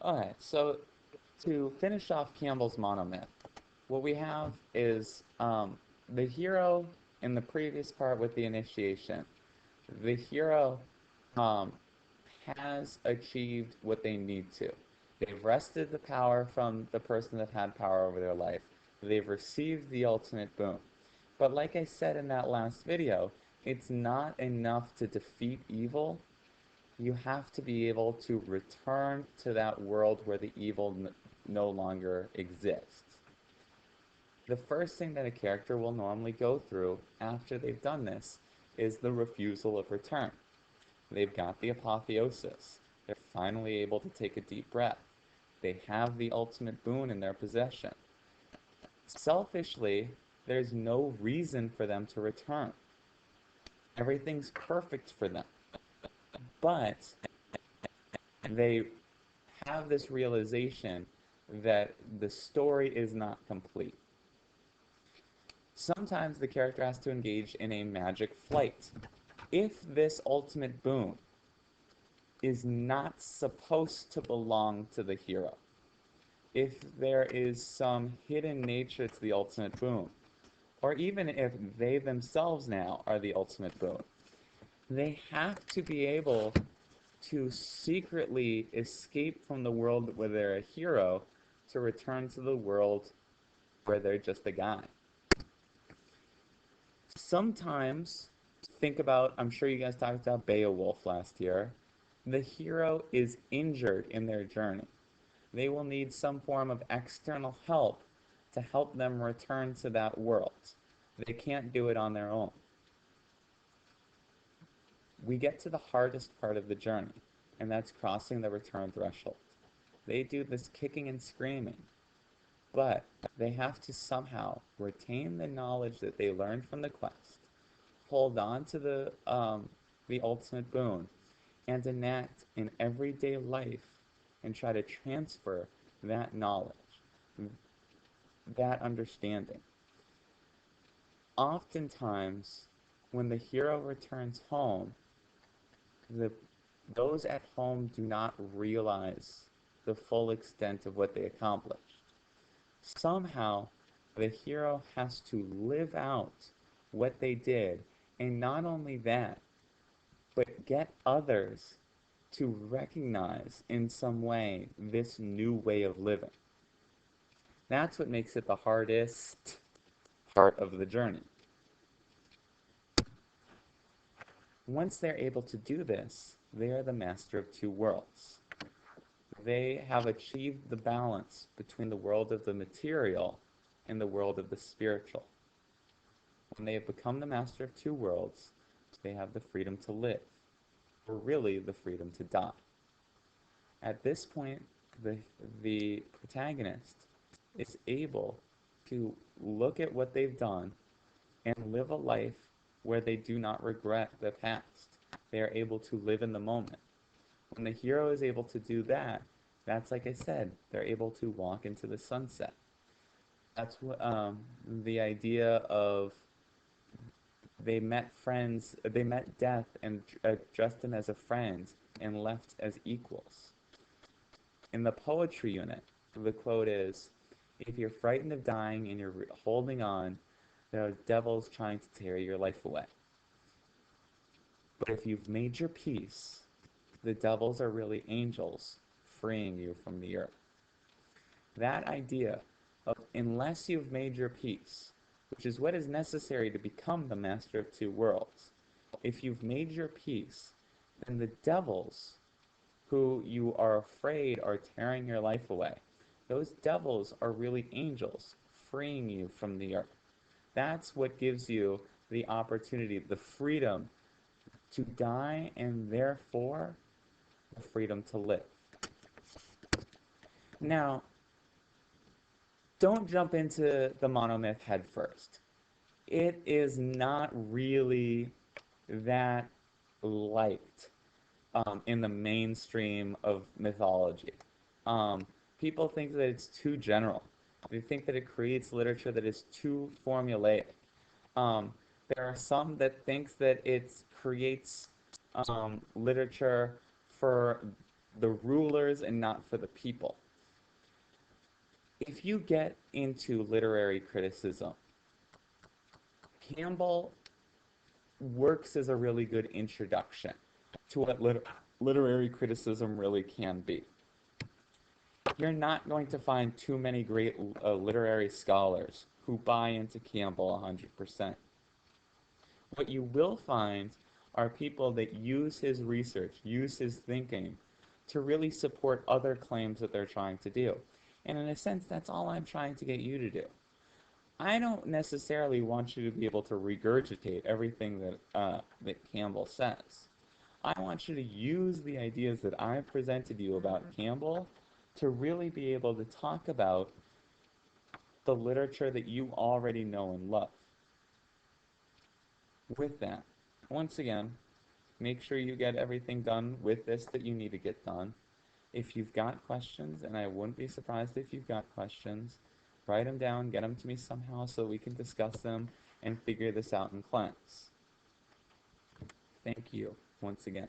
Alright, so to finish off Campbell's monomyth, what we have is the hero in the previous part with the initiation. The hero um, has achieved what they need to. They've wrested the power from the person that had power over their life. They've received the ultimate boon. But like I said in that last video, it's not enough to defeat evil. You have to be able to return to that world where the evil no longer exists. The first thing that a character will normally go through after they've done this is the refusal of return. They've got the apotheosis. They're finally able to take a deep breath. They have the ultimate boon in their possession. Selfishly, there's no reason for them to return. Everything's perfect for them. But they have this realization that the story is not complete. Sometimes the character has to engage in a magic flight. If this ultimate boon is not supposed to belong to the hero, if there is some hidden nature to the ultimate boon, or even if they themselves now are the ultimate boon, they have to be able to secretly escape from the world where they're a hero to return to the world where they're just a guy. Sometimes, think about, I'm sure you guys talked about Beowulf last year, the hero is injured in their journey. They will need some form of external help to help them return to that world. They can't do it on their own. We get to the hardest part of the journey, and that's crossing the return threshold. They do this kicking and screaming, but they have to somehow retain the knowledge that they learned from the quest, hold on to the ultimate boon, and enact in everyday life and try to transfer that knowledge, that understanding. Oftentimes, when the hero returns home, the, those at home do not realize the full extent of what they accomplished. Somehow, the hero has to live out what they did, and not only that, but get others to recognize in some way this new way of living. That's what makes it the hardest part of the journey. Once they're able to do this, they are the master of two worlds. They have achieved the balance between the world of the material and the world of the spiritual. When they have become the master of two worlds, they have the freedom to live, or really the freedom to die. At this point, the protagonist is able to look at what they've done and live a life where they do not regret the past. They are able to live in the moment. When the hero is able to do that, that's like I said, they're able to walk into the sunset. That's what the idea of they met death and addressed him as a friend and left as equals. In the poetry unit, the quote is, if you're frightened of dying and you're holding on, there are devils trying to tear your life away. But if you've made your peace, the devils are really angels freeing you from the earth. That idea of unless you've made your peace, which is what is necessary to become the master of two worlds, if you've made your peace, then the devils who you are afraid are tearing your life away, those devils are really angels freeing you from the earth. That's what gives you the opportunity, the freedom to die, and therefore the freedom to live. Now, don't jump into the monomyth head first. It is not really that liked in the mainstream of mythology. People think that it's too general. They think that it creates literature that is too formulaic. Um, there are some that think that it creates literature for the rulers and not for the people. If you get into literary criticism, Campbell works as a really good introduction to what literary criticism really can be. You're not going to find too many great literary scholars who buy into Campbell 100%. What you will find are people that use his research, use his thinking to really support other claims that they're trying to do. And in a sense, that's all I'm trying to get you to do. I don't necessarily want you to be able to regurgitate everything that Campbell says. I want you to use the ideas that I presented you about Campbell to really be able to talk about the literature that you already know and love. With that, once again, make sure you get everything done with this that you need to get done. If you've got questions, and I wouldn't be surprised if you've got questions, write them down, get them to me somehow so we can discuss them and figure this out in class. Thank you once again.